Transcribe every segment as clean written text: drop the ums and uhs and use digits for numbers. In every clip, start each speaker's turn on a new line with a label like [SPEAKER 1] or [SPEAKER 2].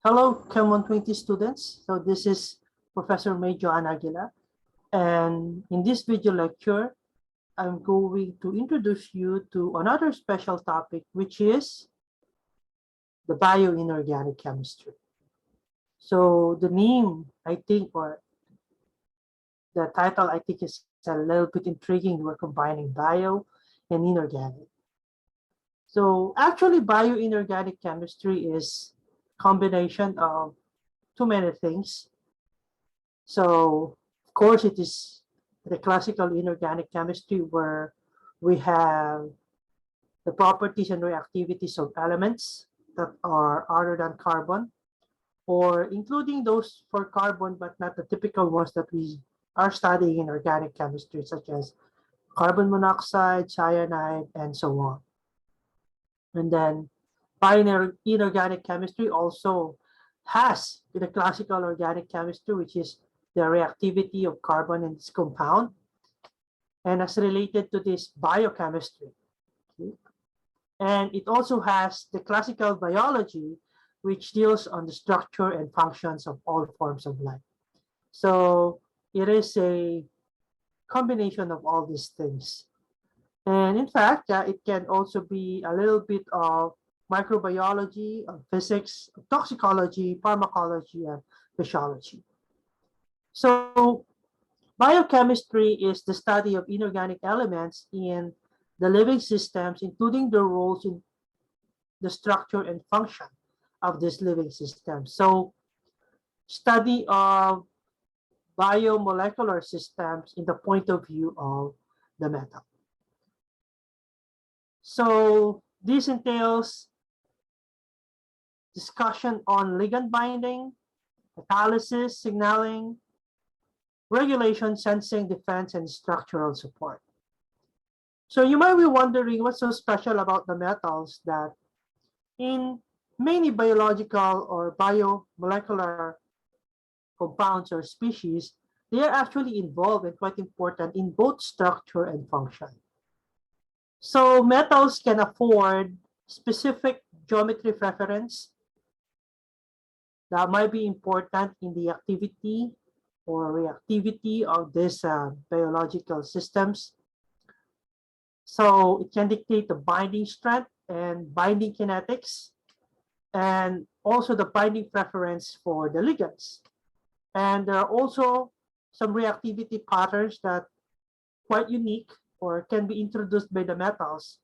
[SPEAKER 1] Hello, Chem 120 students. So this is Professor May Joan Aguila. And in this video lecture, I'm going to introduce you to another special topic, which is the bioinorganic chemistry. So the name, I think, or the title, I think is a little bit intriguing. We're combining bio and inorganic. So actually, bioinorganic chemistry is combination of too many things. So, of course, it is the classical inorganic chemistry where we have the properties and reactivities of elements that are other than carbon, or including those for carbon, but not the typical ones that we are studying in organic chemistry, such as carbon monoxide, cyanide, and so on. And then binary inorganic chemistry also has the classical organic chemistry, which is the reactivity of carbon in its compound, and as related to this biochemistry. Okay? And it also has the classical biology, which deals on the structure and functions of all forms of life. So it is a combination of all these things. And in fact, it can also be a little bit of microbiology, of physics, of toxicology, pharmacology, and physiology. So biochemistry is the study of inorganic elements in the living systems, including the roles in the structure and function of this living system. So study of biomolecular systems in the point of view of the metal. So this entails discussion on ligand binding, catalysis, signaling, regulation, sensing, defense, and structural support. So you might be wondering what's so special about the metals that in many biological or biomolecular compounds or species, they are actually involved and quite important in both structure and function. So metals can afford specific geometry preference that might be important in the activity or reactivity of these biological systems. So it can dictate the binding strength and binding kinetics, and also the binding preference for the ligands. And there are also some reactivity patterns that are quite unique or can be introduced by the metals,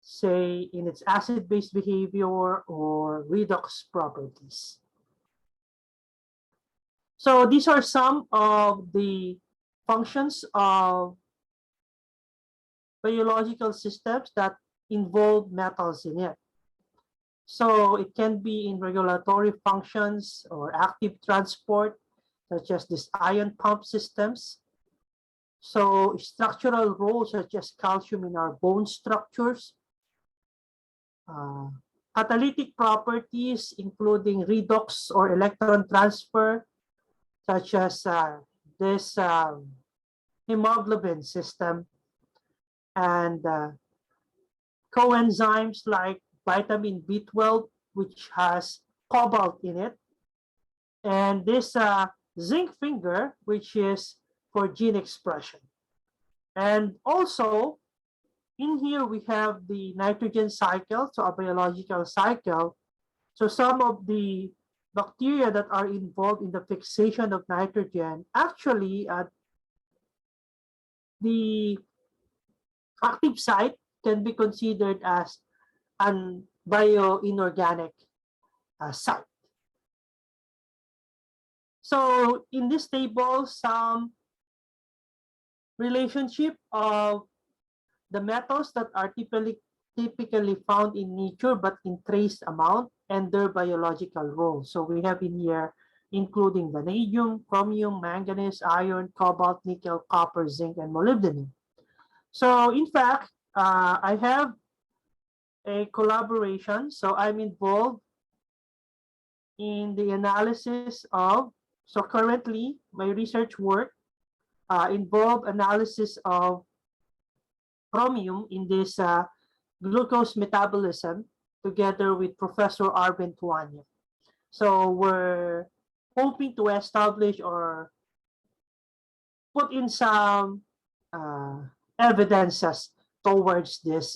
[SPEAKER 1] say in its acid-base behavior or redox properties. So these are some of the functions of biological systems that involve metals in it. So it can be in regulatory functions or active transport, such as these ion pump systems. So structural roles such as calcium in our bone structures. Catalytic properties, including redox or electron transfer, such as this hemoglobin system, and coenzymes like vitamin B12, which has cobalt in it, and this zinc finger, which is for gene expression. And also, in here we have the nitrogen cycle, so a biological cycle. So some of the bacteria that are involved in the fixation of nitrogen, actually the active site can be considered as an bioinorganic site. So in this table, some relationship of the metals that are typically found in nature but in trace amount and their biological role. So we have in here including vanadium, chromium, manganese, iron, cobalt, nickel, copper, zinc, and molybdenum. So in fact, I have a collaboration. So I'm involved in the analysis of, so currently my research work involve analysis of chromium in this glucose metabolism together with Professor Arvind Tuanya. So we're hoping to establish or put in some evidences towards this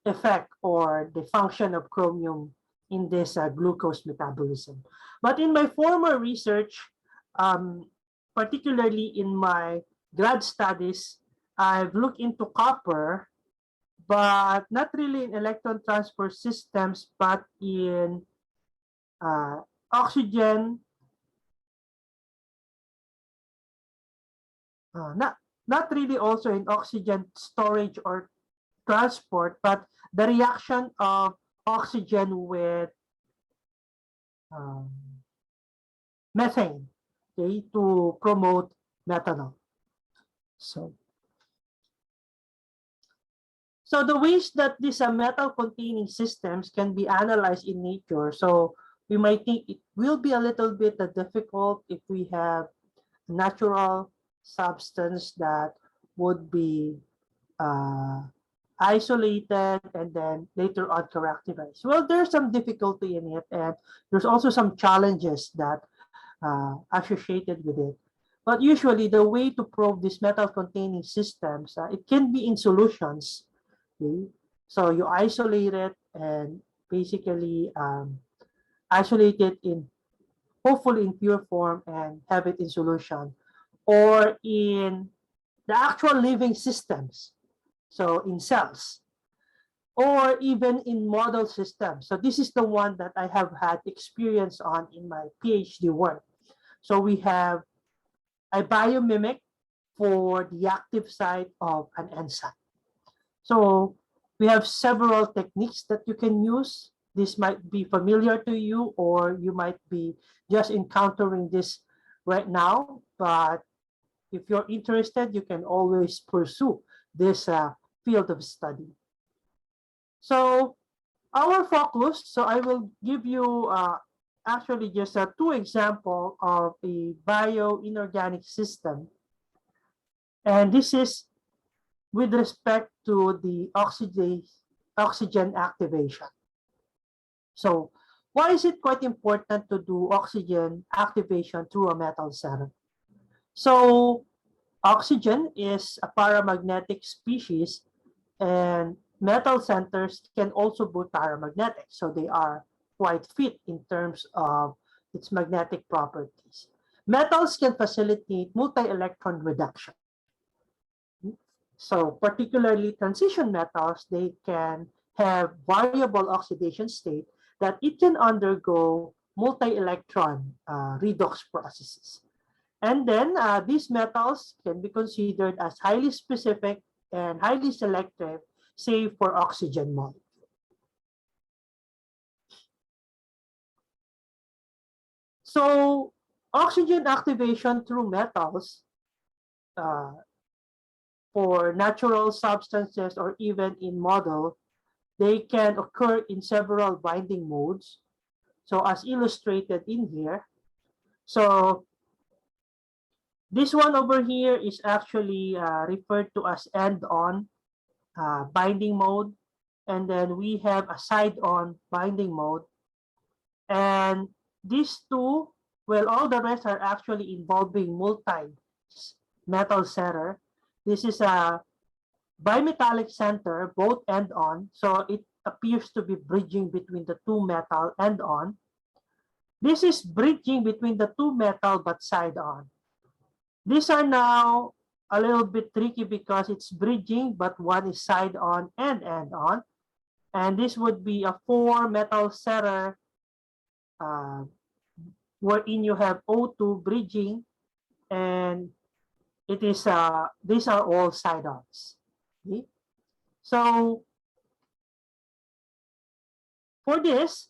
[SPEAKER 1] effect or the function of chromium in this glucose metabolism. But in my former research, particularly in my grad studies, I've looked into copper, but not really in electron transport systems, but in oxygen, not really also in oxygen storage or transport, but the reaction of oxygen with um, methane, okay, to promote methanol. So the ways that these metal-containing systems can be analyzed in nature, so we might think it will be a little bit difficult if we have natural substance that would be isolated and then later on characterized. Well, there's some difficulty in it, and there's also some challenges that associated with it. But usually the way to probe these metal-containing systems, it can be in solutions. Okay? So you isolate it and basically isolate it in hopefully in pure form and have it in solution, or in the actual living systems, so in cells, or even in model systems. So this is the one that I have had experience on in my PhD work. So we have a biomimic for the active site of an enzyme. So we have several techniques that you can use. This might be familiar to you, or you might be just encountering this right now. But if you're interested, you can always pursue this field of study. So our focus, so I will give you actually just two examples of a bioinorganic system. And this is with respect to the oxygen activation. So why is it quite important to do oxygen activation through a metal center? So oxygen is a paramagnetic species, and metal centers can also be paramagnetic. So they are quite fit in terms of its magnetic properties. Metals can facilitate multi-electron reduction. So particularly transition metals, they can have variable oxidation state that it can undergo multi-electron redox processes. And then these metals can be considered as highly specific and highly selective, say for oxygen molecule. So oxygen activation through metals for natural substances or even in model, they can occur in several binding modes. So as illustrated in here, so this one over here is actually referred to as end-on binding mode. And then we have a side-on binding mode. And these two, well, all the rest are actually involving multi-metal center. This is a bimetallic center, both end-on, so it appears to be bridging between the two metal end-on. This is bridging between the two metal but side-on. These are now a little bit tricky because it's bridging, but one is side-on and end-on. And this would be a 4-metal center wherein you have O2 bridging, and it is these are all side-ons. Okay? So for this,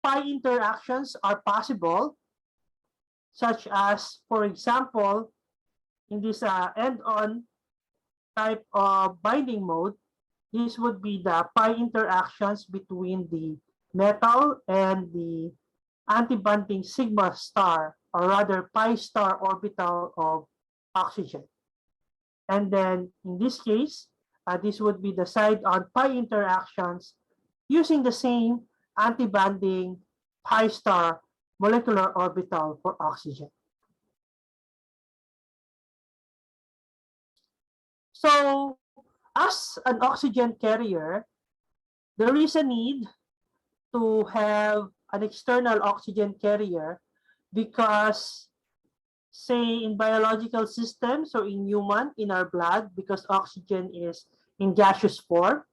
[SPEAKER 1] pi interactions are possible, such as, for example, in this end-on type of binding mode, this would be the pi interactions between the metal and the antibonding sigma star, or rather pi star orbital of oxygen. And then in this case, this would be the side-on pi interactions using the same antibonding pi star molecular orbital for oxygen. So as an oxygen carrier, there is a need to have an external oxygen carrier because, say, in biological systems or in human, in our blood, because oxygen is in gaseous form,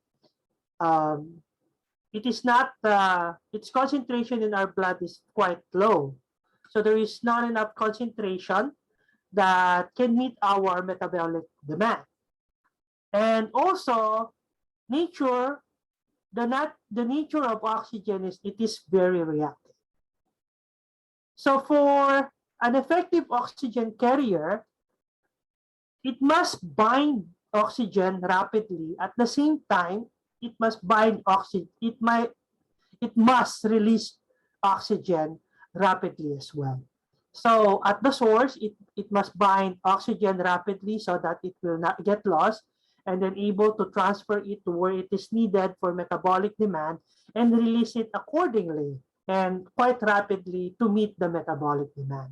[SPEAKER 1] it is not, its concentration in our blood is quite low. So there is not enough concentration that can meet our metabolic demand. And also, nature, the nature of oxygen is it is very reactive. So for an effective oxygen carrier, it must bind oxygen rapidly. At the same time, it must bind oxygen. It must release oxygen rapidly as well. So at the source, it must bind oxygen rapidly so that it will not get lost, and then able to transfer it to where it is needed for metabolic demand and release it accordingly and quite rapidly to meet the metabolic demand.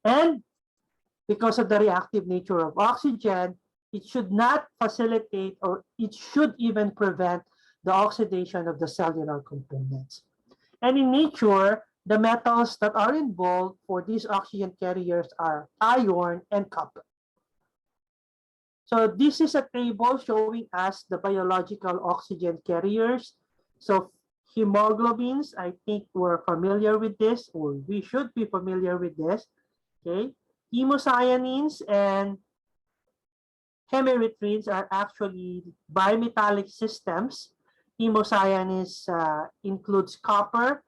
[SPEAKER 1] And because of the reactive nature of oxygen, it should not facilitate or it should even prevent the oxidation of the cellular components. And in nature, the metals that are involved for these oxygen carriers are iron and copper. So this is a table showing us the biological oxygen carriers. So hemoglobins, I think we're familiar with this, or we should be familiar with this. Okay, hemocyanins and hemerythrines are actually bimetallic systems. Hemocyanins includes copper,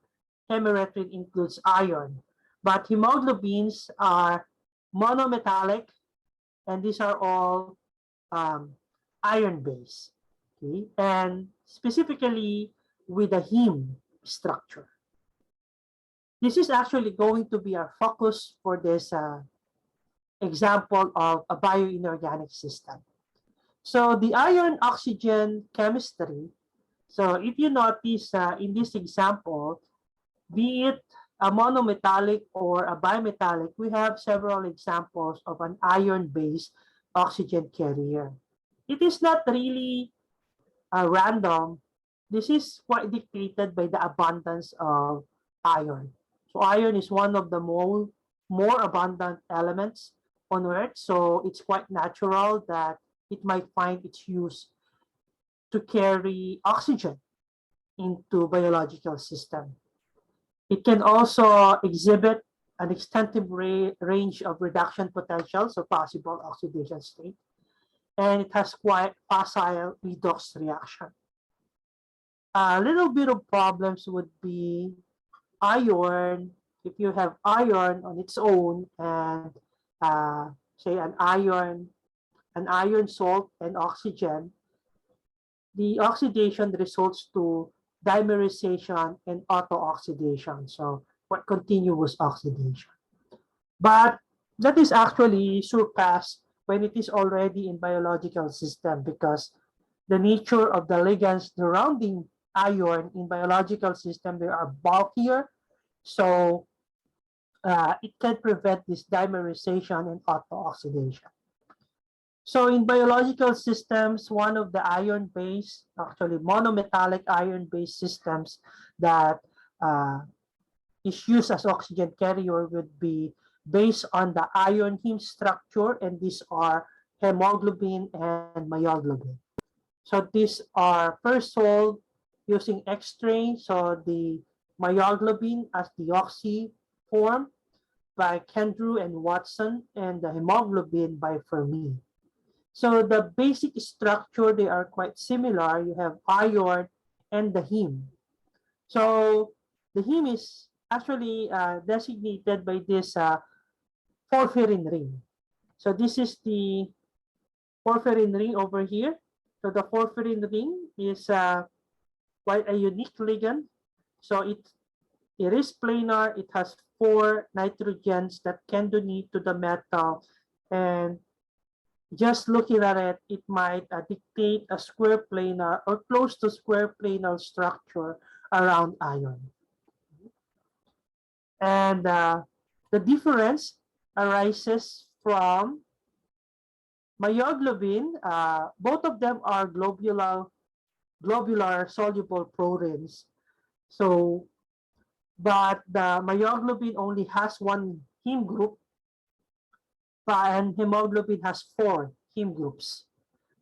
[SPEAKER 1] hemerythrin includes iron, but hemoglobins are monometallic, and these are all iron-based, okay? And specifically with a heme structure. This is actually going to be our focus for this example of a bioinorganic system. So the iron-oxygen chemistry, so if you notice in this example, be it a monometallic or a bimetallic, we have several examples of an iron-based oxygen carrier. It is not really random. This is quite dictated by the abundance of iron. So iron is one of the more abundant elements on Earth, so it's quite natural that it might find its use to carry oxygen into biological system. It can also exhibit an extensive range of reduction potentials or possible oxidation state, and it has quite facile redox reaction. A little bit of problems would be iron. If you have iron on its own and say an iron salt and oxygen, the oxidation results to dimerization and auto-oxidation, so what continuous oxidation. But that is actually surpassed when it is already in biological system, because the nature of the ligands surrounding iron in biological system, they are bulkier, so it can prevent this dimerization and auto-oxidation. So in biological systems, one of the iron-based, actually monometallic iron-based systems that is used as oxygen carrier would be based on the iron heme structure, and these are hemoglobin and myoglobin. So these are first solved using X-ray, so the myoglobin as deoxy form by Kendrew and Watson, and the hemoglobin by Fermi. So the basic structure, they are quite similar. You have iron and the heme. So the heme is actually designated by this porphyrin ring. So this is the porphyrin ring over here. So the porphyrin ring is quite a unique ligand. So it is planar. It has 4 nitrogens that can donate to the metal, and just looking at it, it might dictate a square planar or close to square planar structure around iron. And the difference arises from myoglobin. Both of them are globular soluble proteins. So, but the myoglobin only has one heme group, and hemoglobin has 4 heme groups.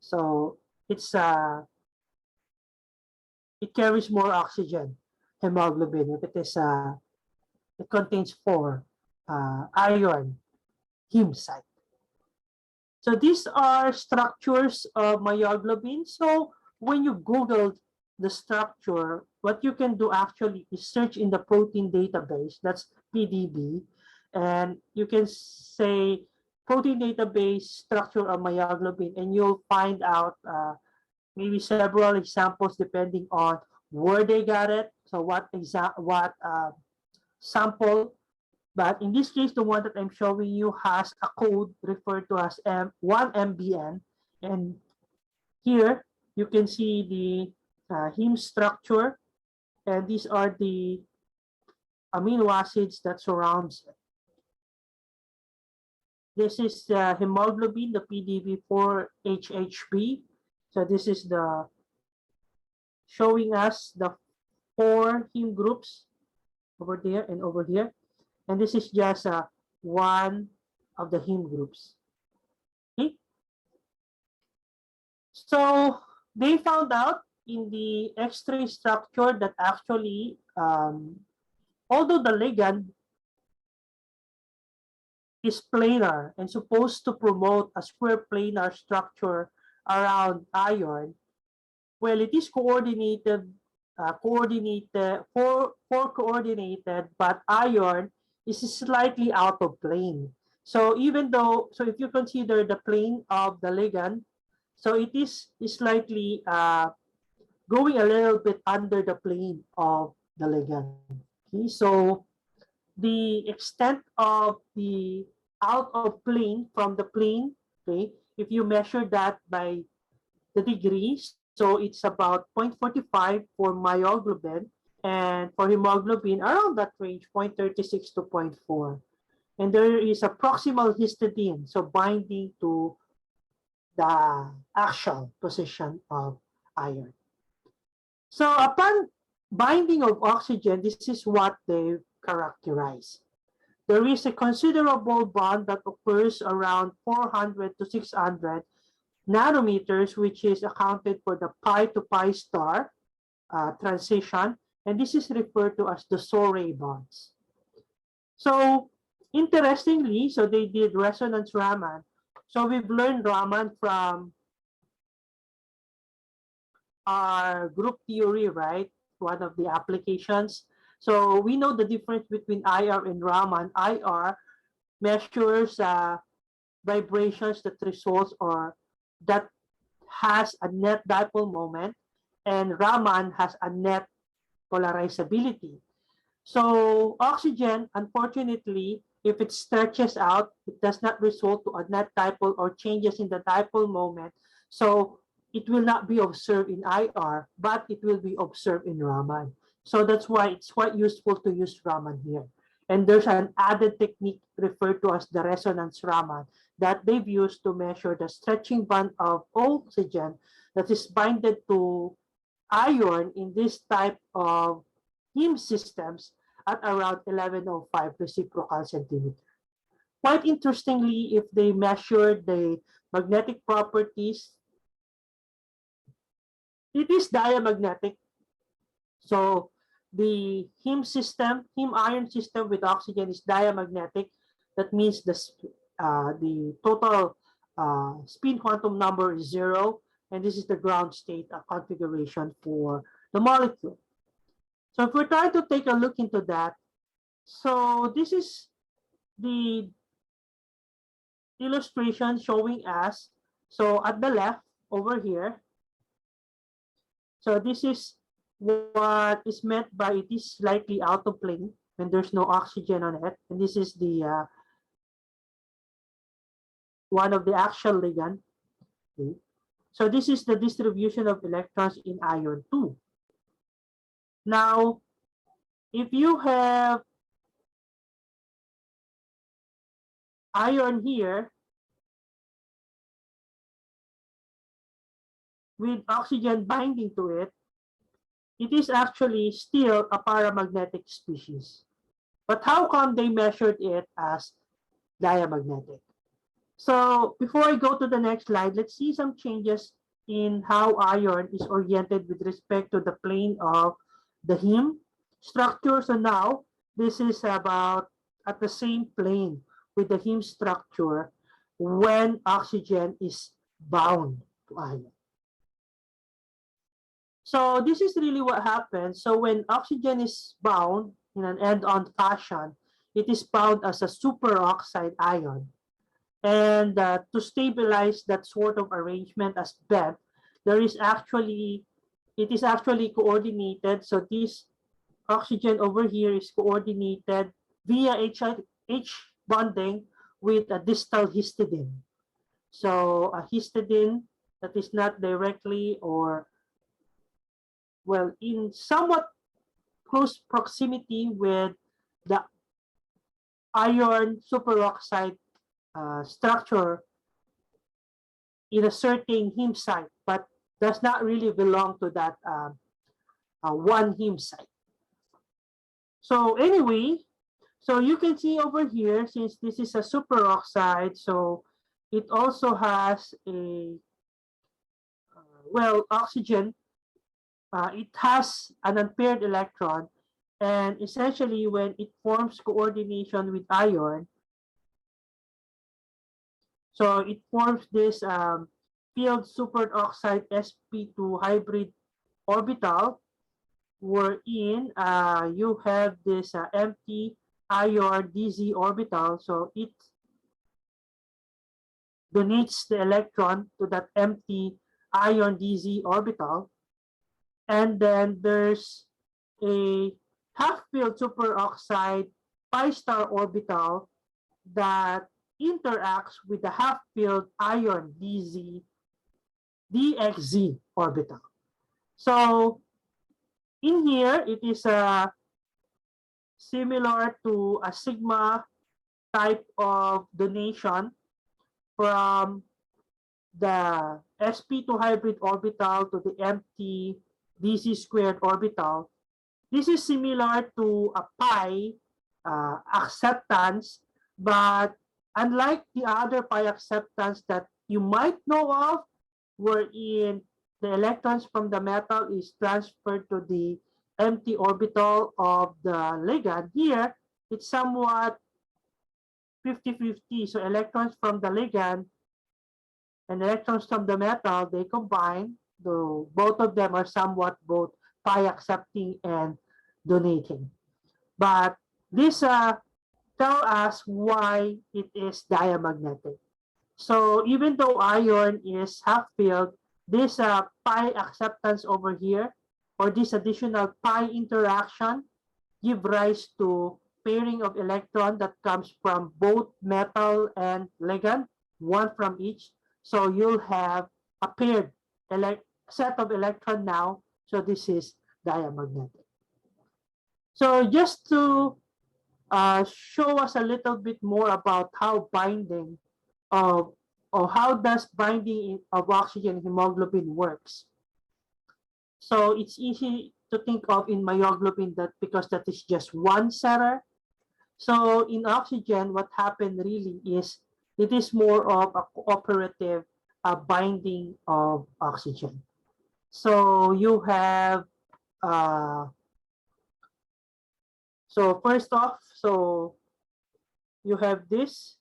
[SPEAKER 1] So it carries more oxygen, hemoglobin. If it contains 4 iron heme site. So these are structures of myoglobin. So when you Google the structure, what you can do actually is search in the protein database, that's PDB, and you can say protein database structure of myoglobin, and you'll find out maybe several examples depending on where they got it. So what sample. But in this case, the one that I'm showing you has a code referred to as 1MBN. And here you can see the heme structure. And these are the amino acids that surrounds it. This is the hemoglobin, the PDB4HHB. So this is the showing us the 4 heme groups over there and over here. And this is just one of the heme groups. Okay. So they found out in the X-ray structure that actually, although the ligand is planar and supposed to promote a square planar structure around iron, well, it is coordinated, coordinated, but iron is slightly out of plane. So even though, so if you consider the plane of the ligand, so it is slightly going a little bit under the plane of the ligand. Okay, so the extent of the out of plane from the plane, okay, if you measure that by the degrees, so it's about 0.45 for myoglobin, and for hemoglobin around that range, 0.36 to 0.4. And there is a proximal histidine, so binding to the actual position of iron. So upon binding of oxygen, this is what they characterize. There is a considerable bond that occurs around 400 to 600 nanometers, which is accounted for the pi to pi star transition, and this is referred to as the Sorey bonds. So interestingly, so they did resonance Raman. So we've learned Raman from our group theory, right? One of the applications. So we know the difference between IR and Raman. IR measures vibrations that results or that has a net dipole moment, and Raman has a net polarizability. So oxygen, unfortunately, if it stretches out, it does not result to a net dipole or changes in the dipole moment. So it will not be observed in IR, but it will be observed in Raman. So that's why it's quite useful to use Raman here. And there's an added technique referred to as the resonance Raman that they've used to measure the stretching band of oxygen that is binded to iron in this type of heme systems at around 1105 reciprocal centimeter. Quite interestingly, if they measure the magnetic properties, it is diamagnetic. So the heme system, heme iron system with oxygen is diamagnetic. That means the total spin quantum number is 0, and this is the ground state configuration for the molecule. So if we're trying to take a look into that, so this is the illustration showing us, so at the left over here, so this is what is meant by it is slightly out of plane when there's no oxygen on it. And this is the one of the axial ligand. Okay. So this is the distribution of electrons in iron 2. Now, if you have ion here with oxygen binding to it, it is actually still a paramagnetic species. But how come they measured it as diamagnetic? So before I go to the next slide, let's see some changes in how iron is oriented with respect to the plane of the heme structure. So now this is about at the same plane with the heme structure when oxygen is bound to iron. So this is really what happens. So when oxygen is bound in an end-on fashion, it is bound as a superoxide ion. And to stabilize that sort of arrangement as bent, it is actually coordinated. So this oxygen over here is coordinated via H bonding with a distal histidine. So a histidine that is not directly or, well, in somewhat close proximity with the iron superoxide structure in a certain heme site, but does not really belong to that one heme site. So anyway, so you can see over here, since this is a superoxide, so it also has a, well, oxygen. It has an unpaired electron, and essentially when it forms coordination with iron, so it forms this field superoxide sp2 hybrid orbital, wherein you have this empty iron dz orbital. So it donates the electron to that empty iron dz orbital. And then there's a half-filled superoxide pi star orbital that interacts with the half-filled iron dxz orbital. So in here, it is similar to a sigma type of donation from the sp2 hybrid orbital to the empty dz squared orbital. This is similar to a pi acceptance, but unlike the other pi acceptance that you might know of, wherein the electrons from the metal is transferred to the empty orbital of the ligand, here it's somewhat 50-50. So electrons from the ligand and electrons from the metal, they combine, though both of them are somewhat both pi accepting and donating. But this tell us why it is diamagnetic. So even though iron is half-filled, this pi acceptance over here, or this additional pi interaction, give rise to pairing of electron that comes from both metal and ligand, one from each. So you'll have a paired set of electron now. So this is diamagnetic. So just to show us a little bit more about how binding of, or how does binding of oxygen hemoglobin works. So it's easy to think of in myoglobin that because that is just one center. So in oxygen, what happened really is it is more of a cooperative binding of oxygen. So you have, so first off, so you have this.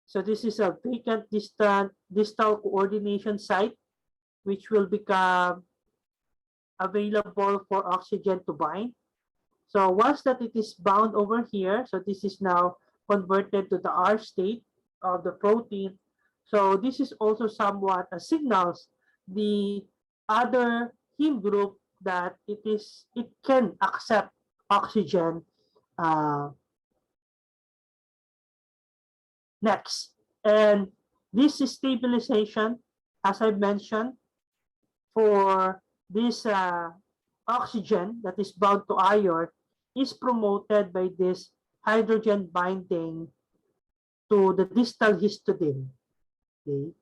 [SPEAKER 1] So this is a vacant distal coordination site, which will become available for oxygen to bind. So once that it is bound over here, so this is now converted to the R state of the protein. So this is also somewhat signals the other heme group that it can accept oxygen next. And this stabilization, as I mentioned, for this oxygen that is bound to iron is promoted by this hydrogen binding to the distal histidine. Okay?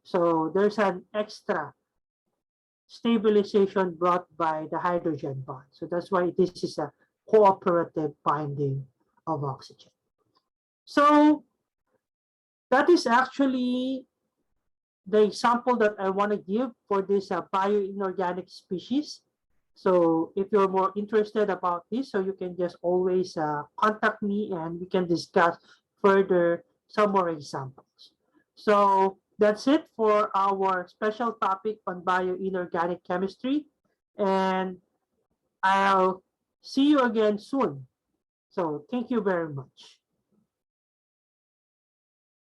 [SPEAKER 1] So there's an extra stabilization brought by the hydrogen bond. So that's why this is a cooperative binding of oxygen. So that is actually the example that I want to give for this bioinorganic species. So if you're more interested about this, so you can just always contact me and we can discuss further some more examples. So that's it for our special topic on bioinorganic chemistry. And I'll see you again soon. So thank you very much.